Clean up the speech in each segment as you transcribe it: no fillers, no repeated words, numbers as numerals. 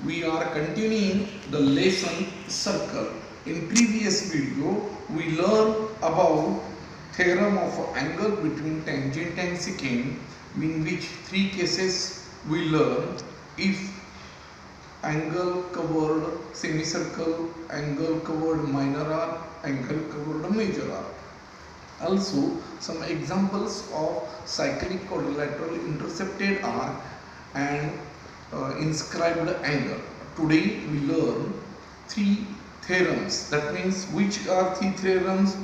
we are continuing the lesson circle. In previous video, we learned about theorem of angle between tangent and secant, in which three cases we learned: if angle covered semicircle, angle covered minor arc, angle covered major arc. Also, some examples of cyclic quadrilateral intercepted arc and inscribed angle. Today we learn three theorems. That means, which are three theorems?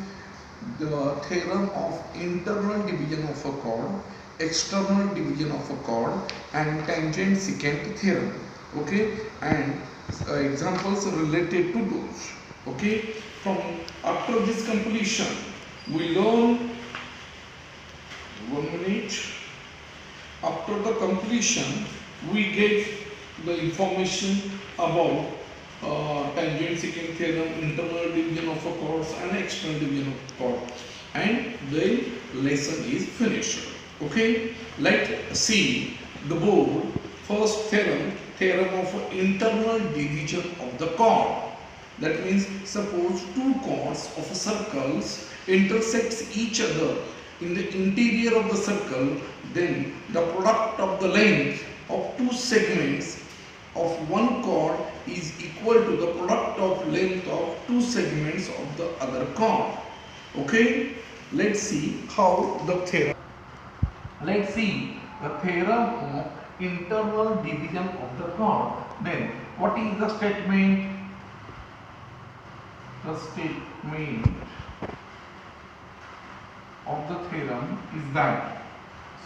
The theorem of internal division of a chord, external division of a chord, and tangent secant theorem. Okay, and examples related to those. Okay, from after this completion, we learn 1 minute. After the completion, we get the information about tangent secant theorem, internal division of a chord and external division of a chord, and the lesson is finished. Okay, let's see the board. First theorem, theorem of internal division of the chord. That means, suppose two chords of circles intersects each other in the interior of the circle, then the product of the length of two segments of one chord is equal to the product of length of two segments of the other chord. Okay, let's see how the theorem. Let's see the theorem of internal division of the chord. Then what is the statement? The statement of the theorem is that,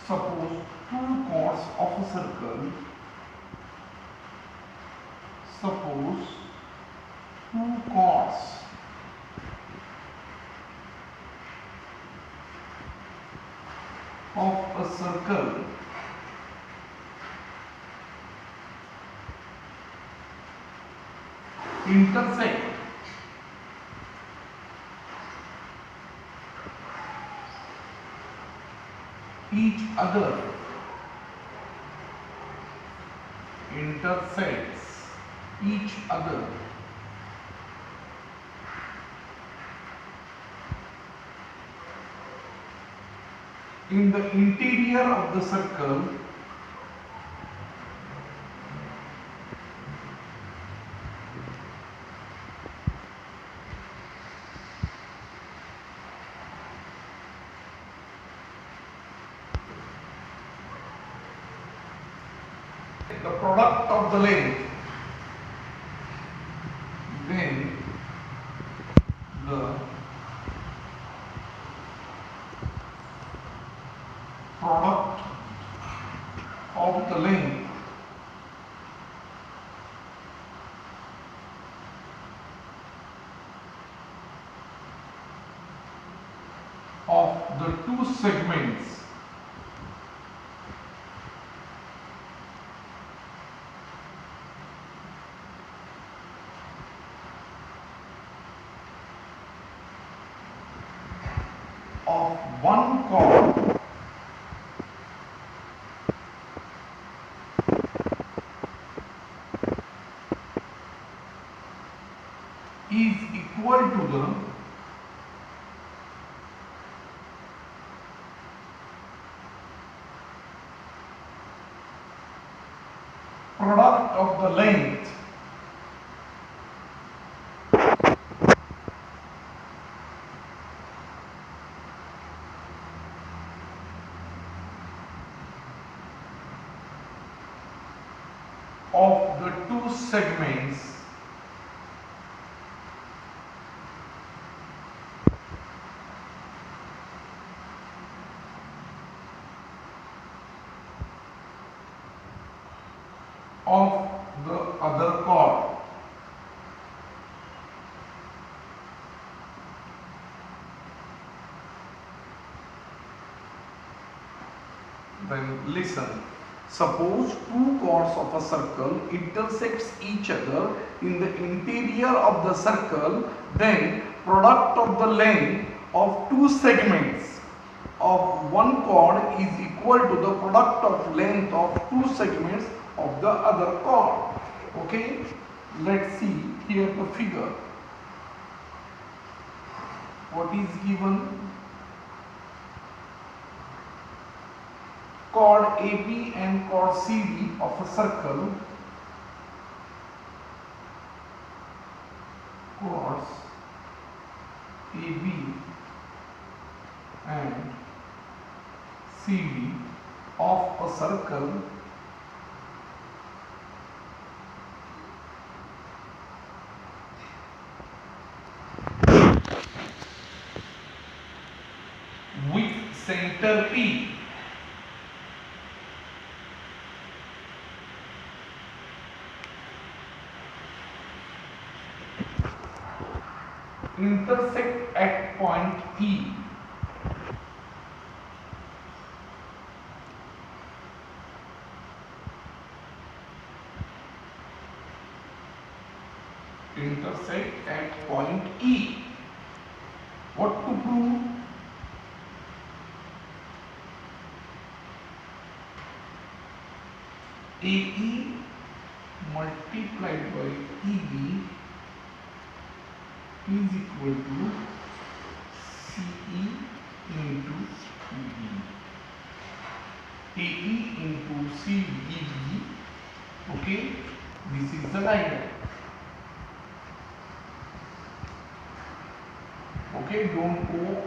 suppose two chords of a circle, suppose two chords of a circle intersect each other, intersects each other in the interior of the circle, the product of the length, then the product of the length of the two segments of one chord is equal to the product of the length of the two segments of the other chord. Then listen. Suppose two chords of a circle intersects each other in the interior of the circle, then product of the length of two segments of one chord is equal to the product of length of two segments of the other chord. Okay, let's see here the figure. What is given? Chord AB and chord CD of a circle. Chords AB and CD of a circle with center P. Intersect at point E. Intersect at point E. What to prove? AE multiplied by EB is equal to CE into EB. AE into CEB. Okay, this is the diagram. Okay, don't go.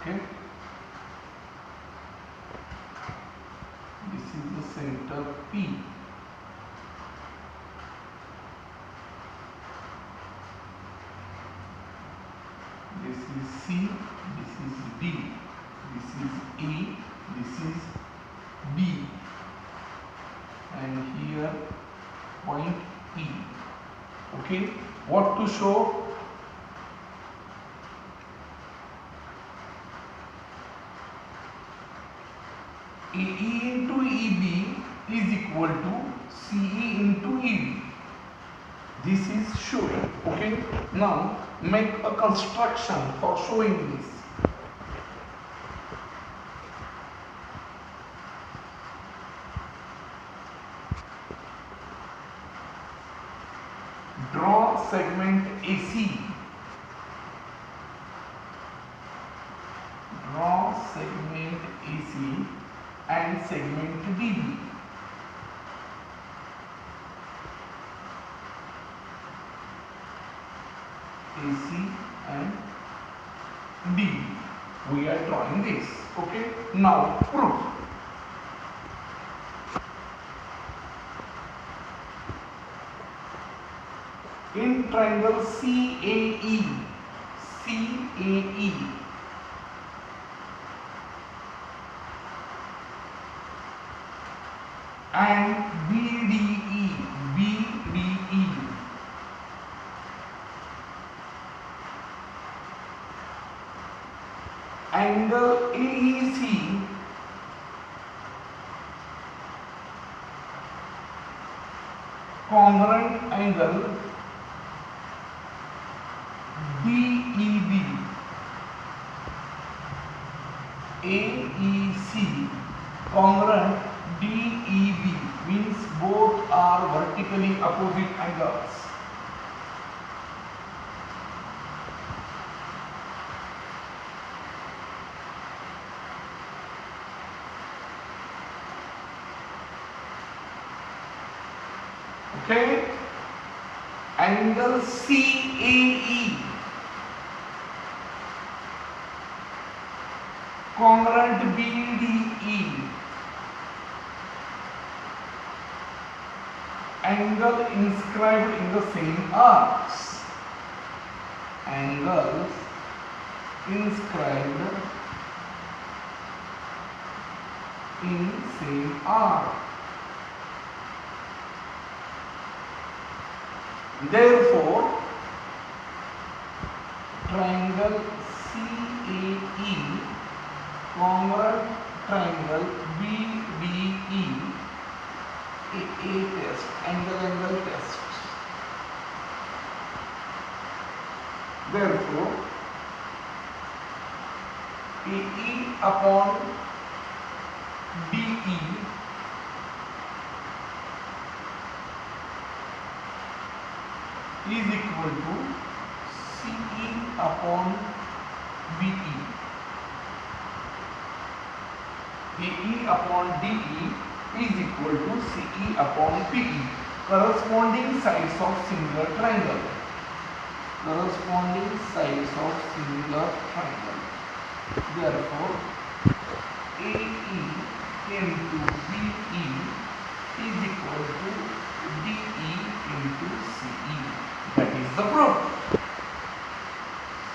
Okay, this is the center P. This is C, this is D, this is E, this is B, and here point E. Okay, what to show? AE into EB is equal to CE into EB. This is showing. Okay, now make a construction for showing this. Draw segment AC. Draw segment AC and segment DB. AC and DB. We are drawing this. Okay. Now proof. In triangle CAE, CAE, and BDE, BDE, angle AEC congruent angle DEB, AEC congruent DEB means both are vertically opposite angles. Okay, angle CAE congruent BDE, angle inscribed in the same arcs, angles inscribed in same arc. Therefore, triangle CAE congruent triangle BDE AA test, angle test. Therefore, AE upon BE is equal to CE upon BE. AE upon DE is equal to CE upon PE. Corresponding sides of similar triangle. Corresponding sides of similar triangle. Therefore, AE into BE is equal to DE into CE. That is the proof.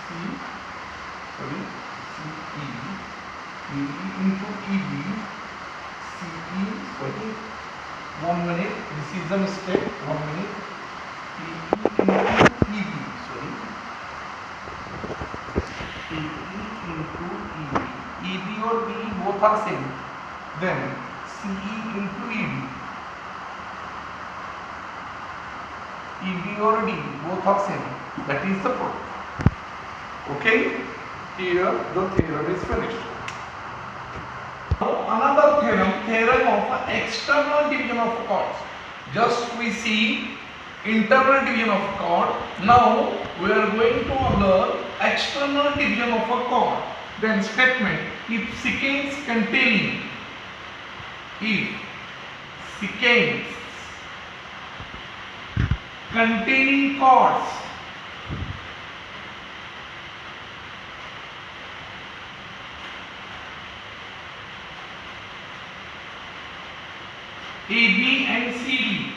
CE into EB, CE, sorry, 1 minute, this is a mistake, 1 minute, PE into EB, sorry, PE into EB, EB or BE both are same, then CE into EB, EB or D both are same, that is the proof. Okay, here the theorem is finished. Another theorem of external division of chords. Just we see internal division of chord. Now we are going to learn external division of a chord. Then statement: if sequence containing chords AB and CD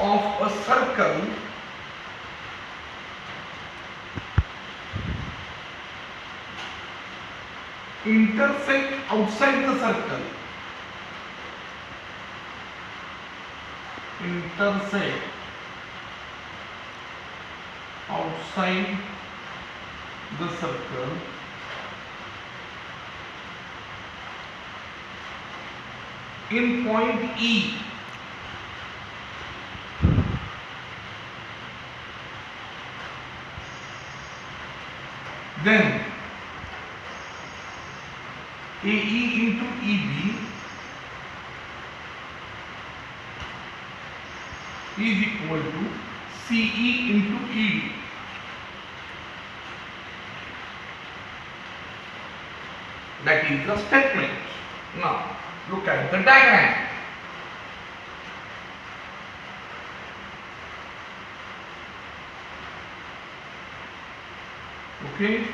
of a circle intersect outside the circle. Intersect outside the circle in point E. Then AE into EB is equal to CE into ED. That is the statement. Now look at the diagram. Okay.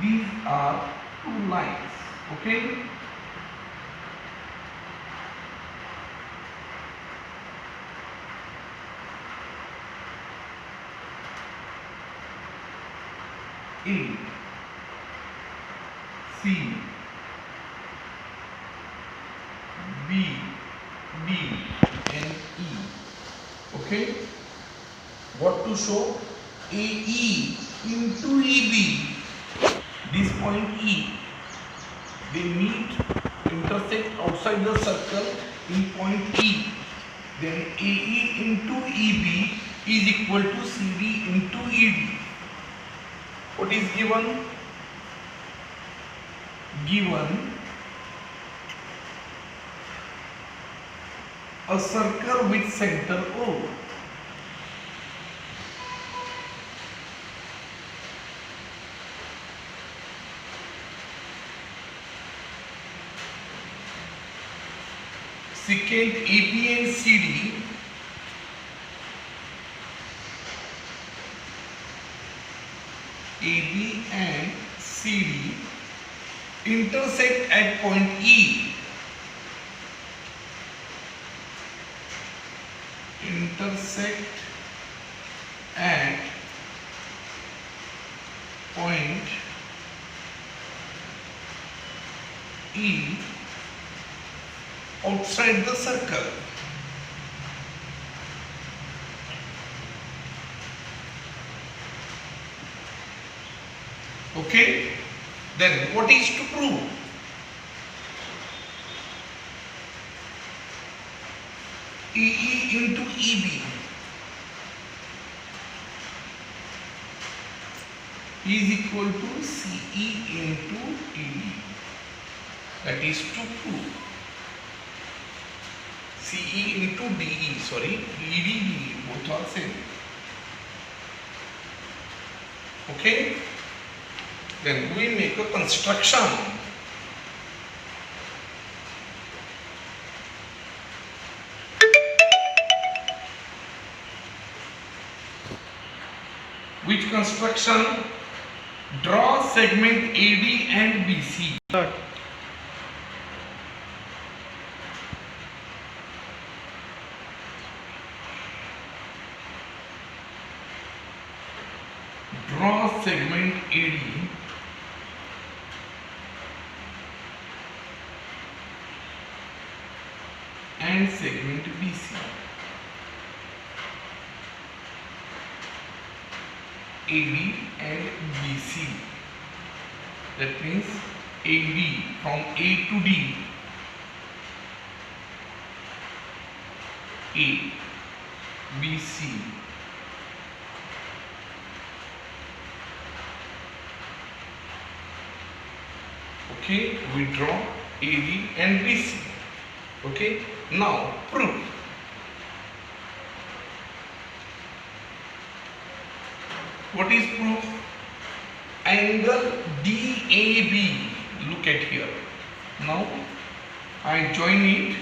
These are two lines. Okay. A, C, B, D and E. Okay. What to show? AE into EB. This point E, they meet, intersect outside the circle in point E. Then AE into EB is equal to CD into ED. What is given? Given a circle with center O. Secant AB and CD AB and CD intersect at point E. Intersect at point E outside the circle. Okay, then what is to prove? EE into EB is equal to CE into ED. That is to prove. CE into DE, sorry, ED, DE, both are same. Okay, then we make a construction. Which construction? Draw segment AD and BC. Draw segment AD and segment BC. AD and BC. That means AD from A to D. A, BC. Okay, we draw AD and BC. Okay, now proof. What is proof? Angle DAB. Look at here. Now I join it.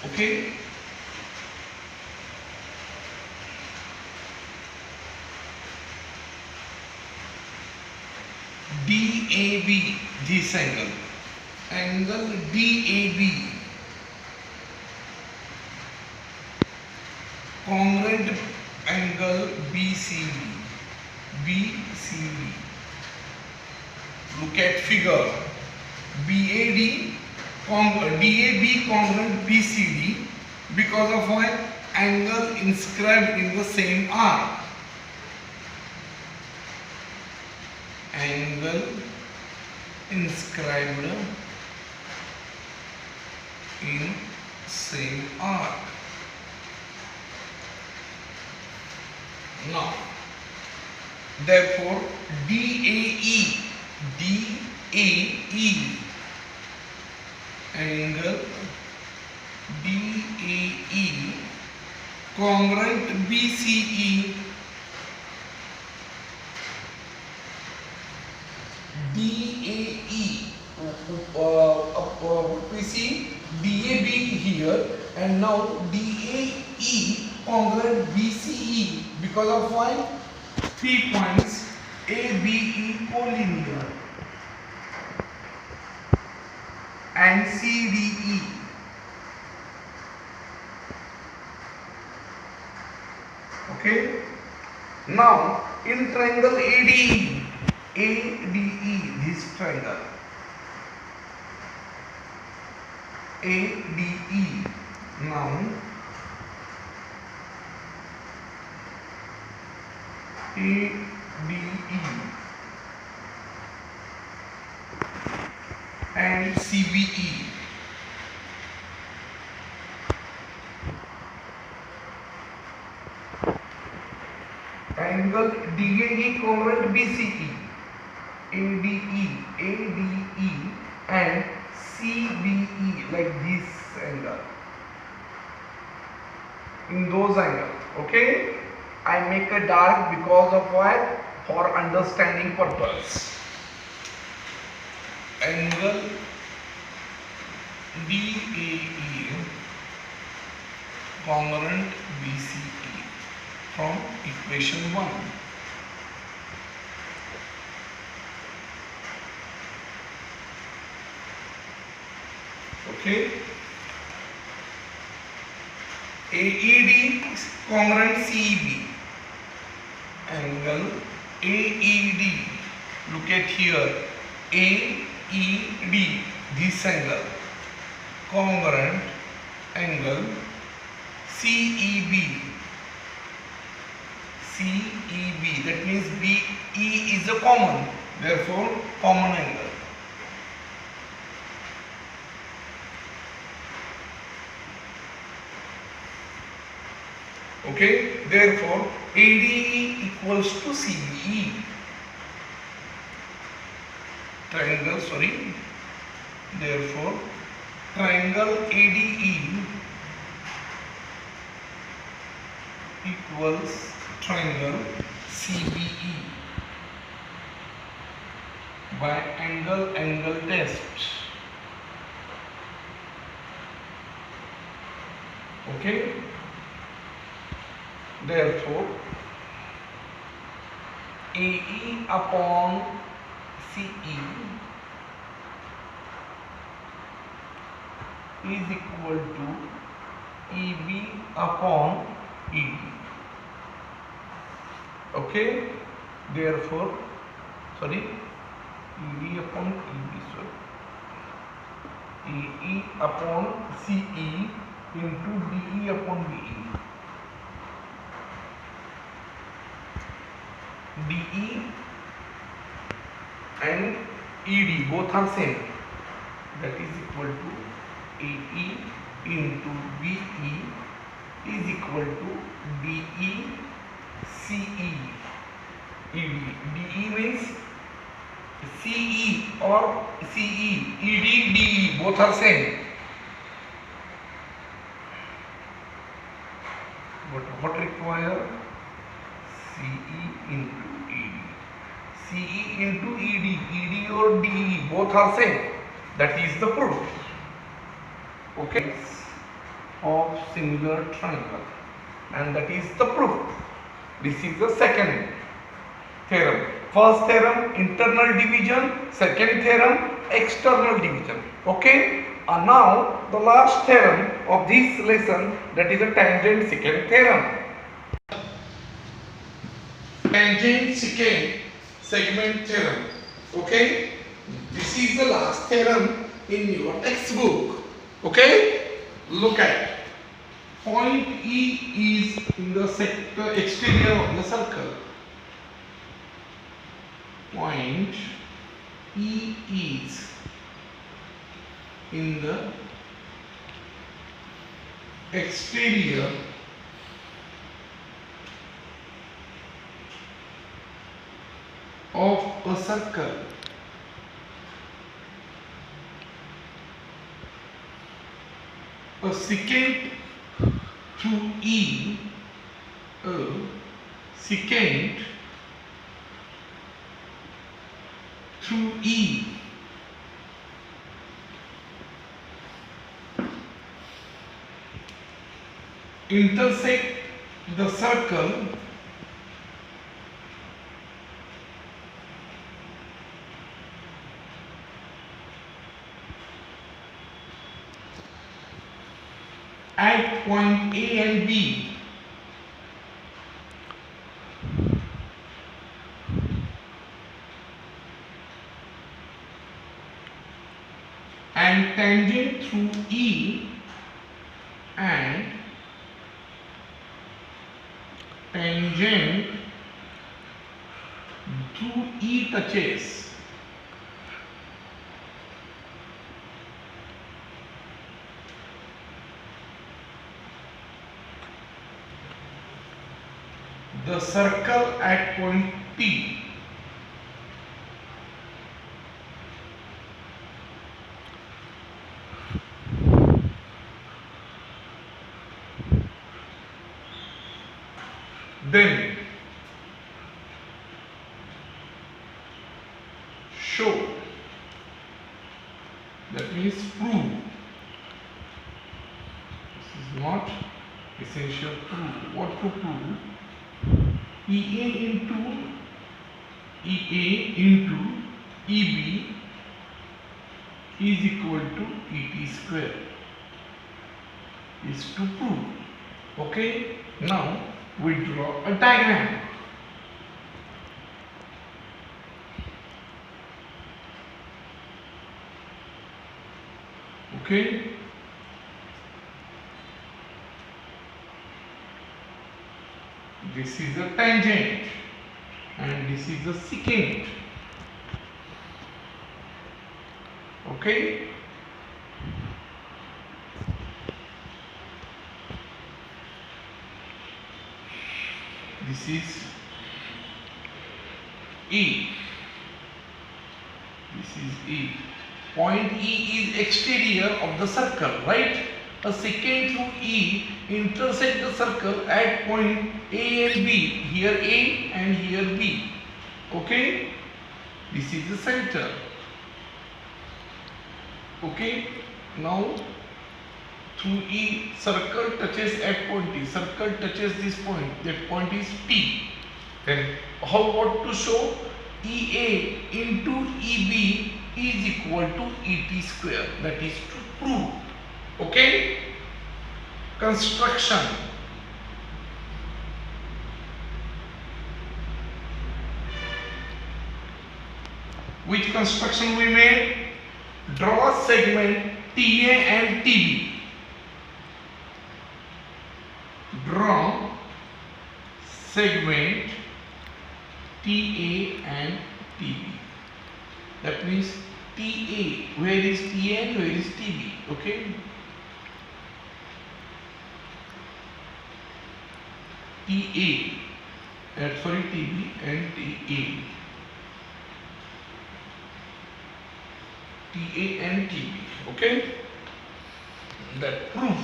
Okay. DAB, this angle. Angle DAB. Congruent angle BCD. BCD. Look at figure. DAB congruent BCD because of an angle inscribed in the same arc. Angle inscribed in same arc. Now, therefore, DAE angle DAE congruent BCE DAE we see DAB here and now DAE congruent BCE because of why? 3 points ABE collinear and CDE. Okay. Now in triangle ADE, this triangle ADE. Now ADE and CBE. Angle DAE congruent BCE, ADE and CBE, like this angle. In those angles, okay? I make a dark because of what? For understanding purpose. Angle DAE congruent BCE from equation 1. Okay. AED congruent CEB. Angle AED. Look at here. AED. This angle. Congruent angle CEB. CEB. That means BE is a common. therefore common angle. Okay, therefore ADE equals to CBE. Therefore triangle ADE equals triangle CBE by angle test. Okay, therefore AE upon CE is equal to EB upon ED. Okay, therefore ED upon EB, AE upon CE into DE upon DE. DE and ED both are same, that is equal to AE into BE is equal to DE CE ED. DE means CE or CE, ED, DE both are same. But what require? CE into ED. CE into ED, ED or DE both are same. That is the proof. Okay, of similar triangle, and that is the proof. This is the second theorem. First theorem internal division, second theorem external division. Okay, and now the last theorem of this lesson, that is a tangent secant theorem. Tangent secant segment theorem. Okay, this is the last theorem in your textbook. Okay, look at point E is in the exterior of the circle. Point E is in the exterior of a circle. A secant through E, a secant through E intersect the circle at point A and B. And tangent through E and tangent through E touches. The circle at point P. Then show, that means prove. This is not essential proof. What to prove? EA into EB is equal to ET square is to prove. Okay, now we draw a diagram. Okay, this is a tangent and this is a secant. Okay. This is E. This is E. Point E is exterior of the circle, right? A secant through E intersect the circle at point A and B. Here A and here B. Okay? This is the center. Okay? Now through E, circle touches at point T. Circle touches this point. That point is T. Then how what to show? EA into EB is equal to ET square. That is to prove. Okay? Construction. Which construction we made? Draw a segment TA and TB. Draw segment TA and TB. That means TA, where is TA and where is TB? Okay. TB and TA. TA and TB. Okay. That proof.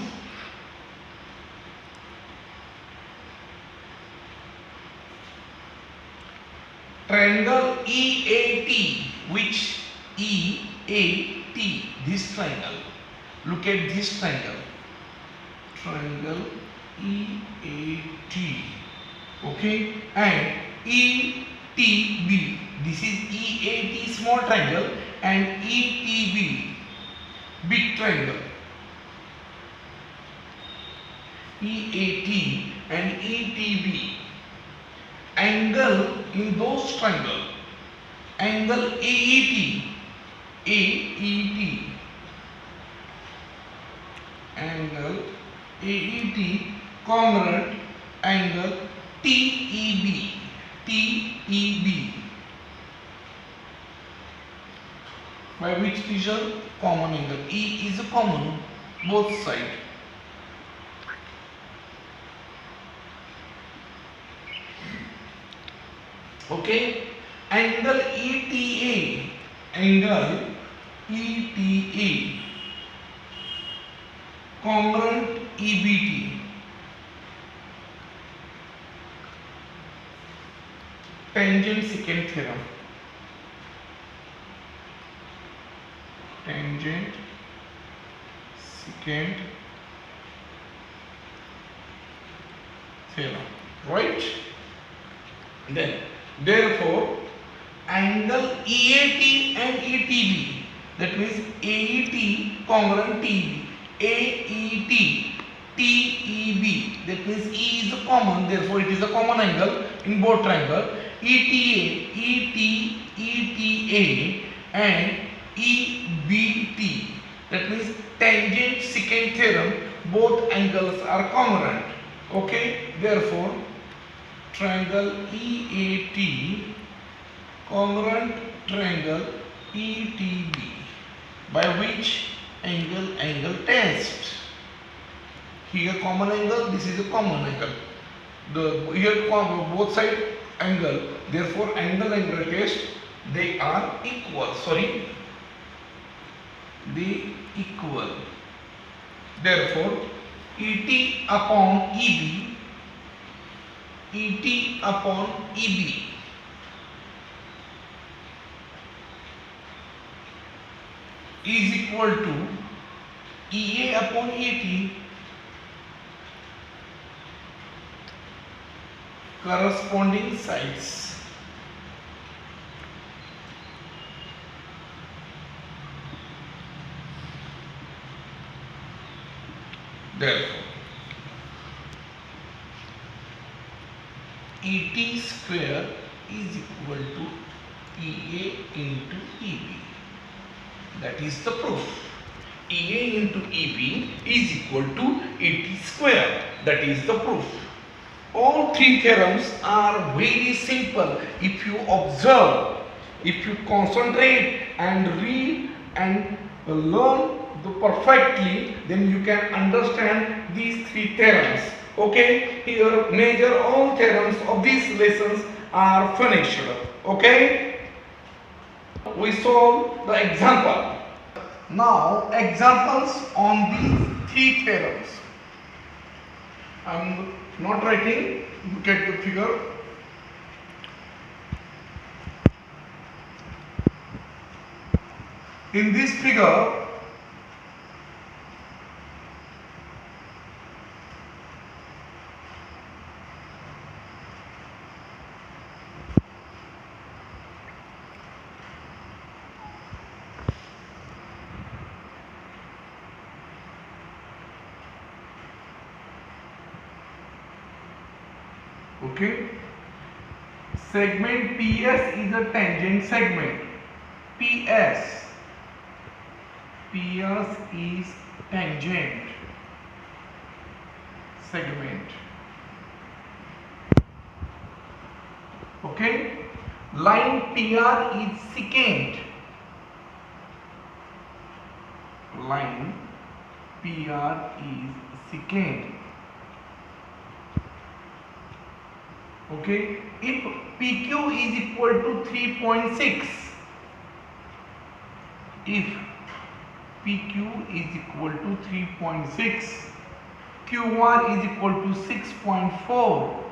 Triangle EAT, which EAT, this triangle. Look at this triangle. Triangle EAT. Okay, and ETB. This is EAT small triangle and ETB big triangle. EAT and ETB. Angle in those triangle. Angle AET. AET. Angle AET congruent angle TEB. TEB. By which measure? Common angle. E is a common both sides. Okay, angle ETA, angle ETA, congruent EBT, tangent secant theorem, tangent secant theorem, right? Then therefore, angle EAT and ETB, that means AET congruent TB, AET TEB, that means E is a common, therefore it is a common angle in both triangle. ETA, ETA and EBT, that means tangent secant theorem, both angles are congruent. Okay, therefore triangle EAT congruent triangle ETB, by which angle test. Here common angle, this is a common angle. Here both side angle, therefore angle test, they are equal. They equal. Therefore ET upon EB, ET upon EB is equal to EA upon ET corresponding sides. Therefore ET square is equal to EA into EB. That is the proof. EA into EB is equal to ET square. That is the proof. All three theorems are very simple. If you observe, if you concentrate and read and learn perfectly, then you can understand these three theorems. Okay, here major all theorems of these lessons are finished. Okay, we solve the example. Now examples on these three theorems. I am not writing, look at the figure. In this figure, okay, segment PS is a tangent segment. PS is tangent segment. Okay, line PR is secant. Line PR is secant. Okay, if PQ is equal to 3.6, if PQ is equal to 3.6, QR is equal to 6.4,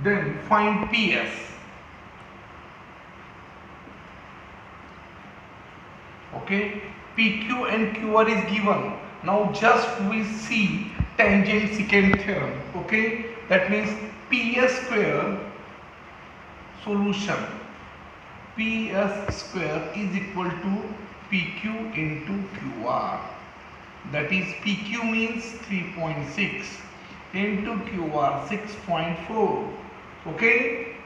then find PS. Okay, PQ and QR is given. Now just we see tangent secant theorem. Okay, that means PS square solution. PS square is equal to PQ into QR. That is PQ means 3.6 into QR 6.4. Okay,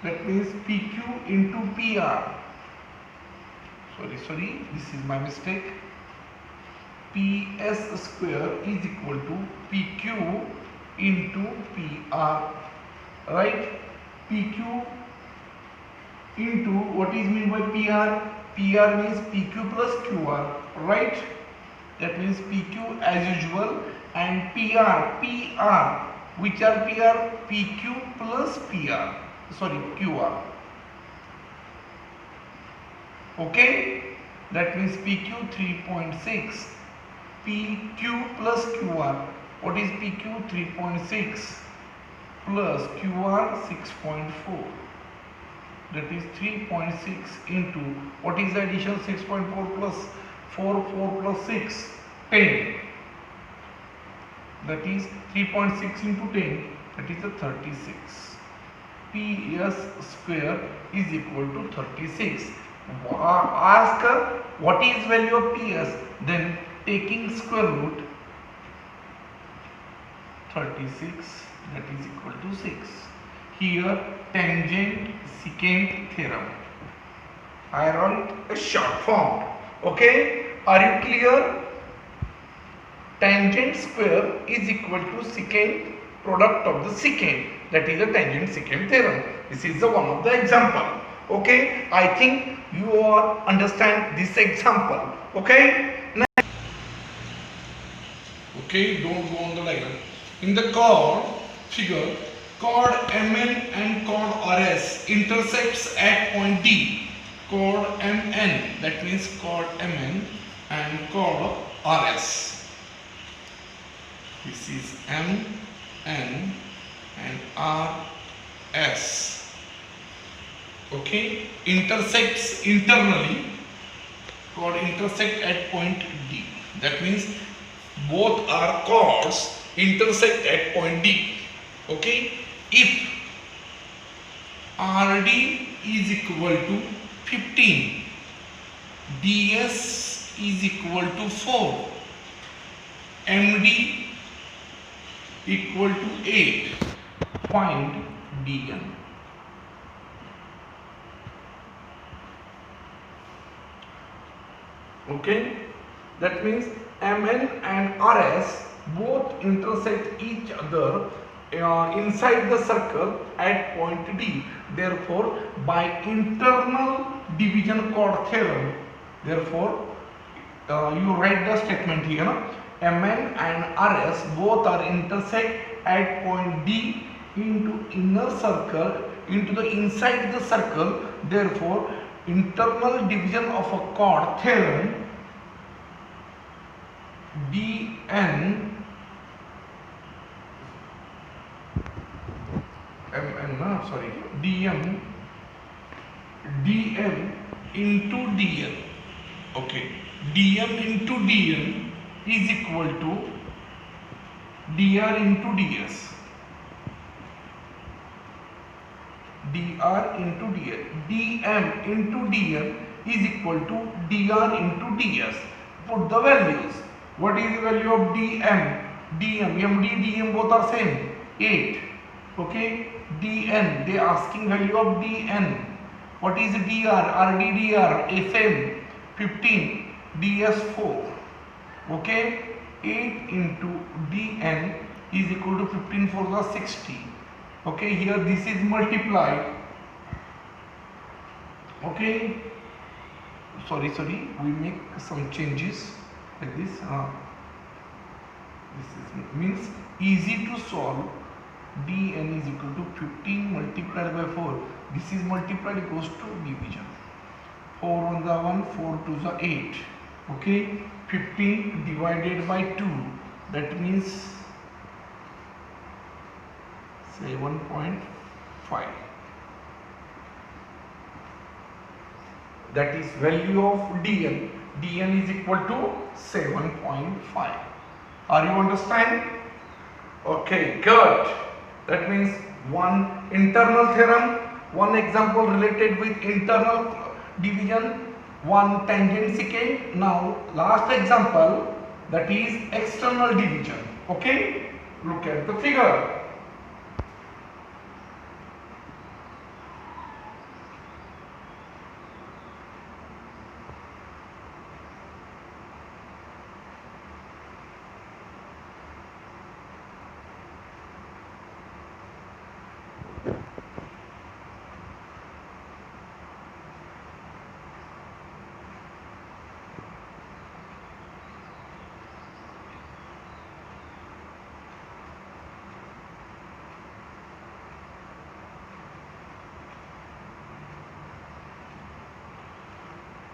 that means PQ into PR. Sorry, this is my mistake. PS square is equal to PQ into PR, right? PQ into what is meant by PR? PR means PQ plus QR, right? That means PQ as usual, and PR, which are PR? PQ plus QR. Okay, that means PQ 3.6, PQ plus QR. What is PQ? 3.6 plus QR 6.4. That is 3.6 into, what is the addition? 6.4 plus 4 plus 6, 10. That is 3.6 into 10, that is a 36. PS square is equal to 36. Ask what is value of PS, then taking square root 36, that is equal to 6. Here tangent secant theorem. I wrote a short form. Okay, are you clear? Tangent square is equal to secant product of the secant, that is the tangent secant theorem. This is the one of the example. Okay, I think you all understand this example. Okay, okay, don't go on the diagram. In the chord figure, chord MN and chord RS intersects at point D. Chord MN, that means chord MN and chord RS. This is MN and RS. Okay, intersects internally, chord intersect at point D. That means both are chords intersect at point D. Okay, if RD is equal to 15, DS is equal to 4, MD equal to 8, find DN. Okay, that means MN and RS both intersect each other inside the circle at point D. Therefore, by internal division chord theorem, therefore you write the statement here. Mn and Rs both are intersect at point D into inner circle, into the inside the circle. Therefore, internal division of a chord theorem dn dm into dn. Okay, dm into dn is equal to dr into ds. dr into dr. dm into dn is equal to dr into ds. Put the values. What is the value of dm? md, dm both are same, 8. Okay, dn, they asking value of dn. What is dr? rd, same, 15, ds 4. Okay, 8 into dn is equal to 15 for the 60. Okay, here this is multiplied. Okay, sorry, we make some changes like this. This is means easy to solve. dn is equal to 15 multiplied by 4. This is multiplied, it goes to division. 4 1 the 1, 4 2 the 8. Okay, 15 divided by 2, that means 7.5. That is value of dn. dn is equal to 7.5. Are you understand? Okay, good. That means one internal theorem, one example related with internal division, one tangent secant. Now last example, that is external division. Okay, look at the figure.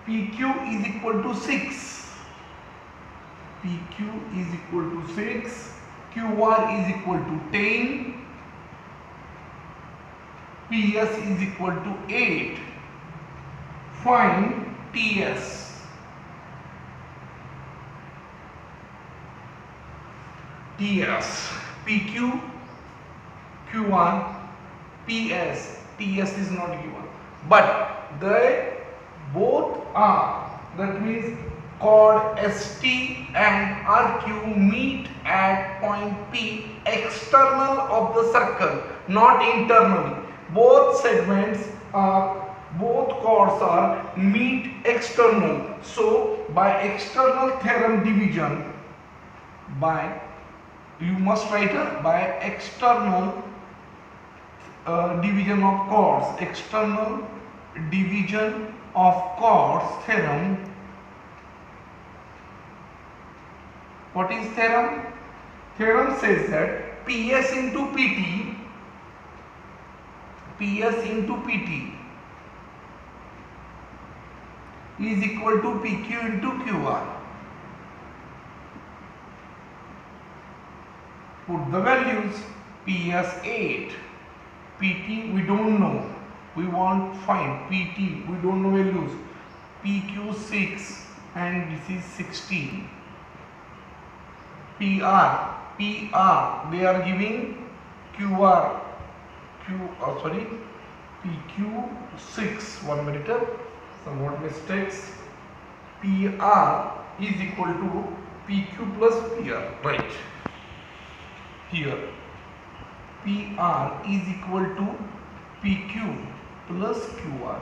PQ is equal to 6. PQ is equal to 6. QR is equal to 10. PS is equal to 8. Find TS. TS. PQ, QR, PS. TS is not given. But they both are, that means chord ST and RQ meet at point P, external of the circle, not internally. Both segments are, both chords are meet external. So by external theorem division, by you must write by external division of chords, external division of chords theorem. What is theorem? Theorem says that PS into PT, PS into PT is equal to PQ into QR. Put the values. PS 8, PT we don't know. We want find PT, we don't know values. PQ 6 and this is 16. PR they are giving QR, PQ 6. 1 minute, somewhat mistakes. PR is equal to PQ plus PR, right? Here PR is equal to PQ plus QR.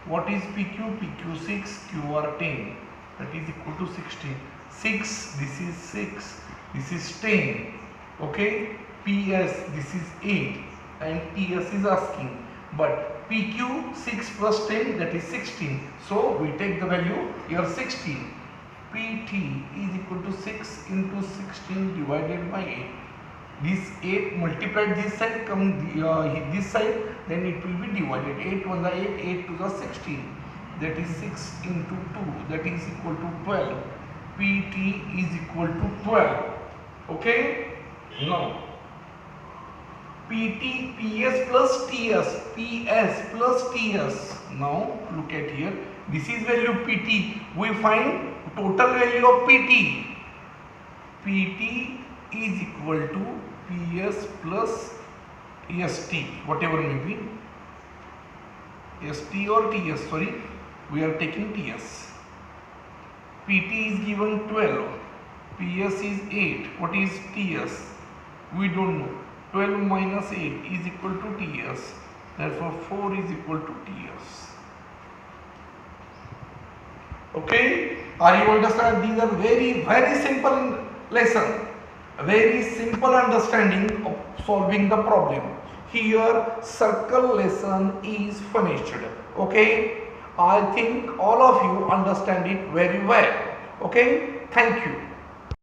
What is PQ? PQ 6, QR 10. That is equal to 16. 6, this is 6, this is 10. Okay, PS this is 8 and TS is asking, but PQ 6 plus 10 that is 16. So we take the value here 16. PT is equal to 6 into 16 divided by 8. This 8 multiplied this side, come this side, then it will be divided. 8 1 the 8, 8 to the 16. That is 6 into 2, that is equal to 12. PT is equal to 12. Okay? Now, PT, PS plus TS, PS plus TS. Now, look at here. This is value PT. We find total value of PT. PT is equal to PS plus ST, whatever may be. ST or TS, sorry. We are taking TS. PT is given 12. PS is 8. What is TS? We don't know. 12 minus 8 is equal to TS. Therefore, 4 is equal to TS. Okay? Are you understand? These are very simple lesson. Very simple understanding of solving the problem. Here, circle lesson is finished. Okay? I think all of you understand it very well. Okay? Thank you.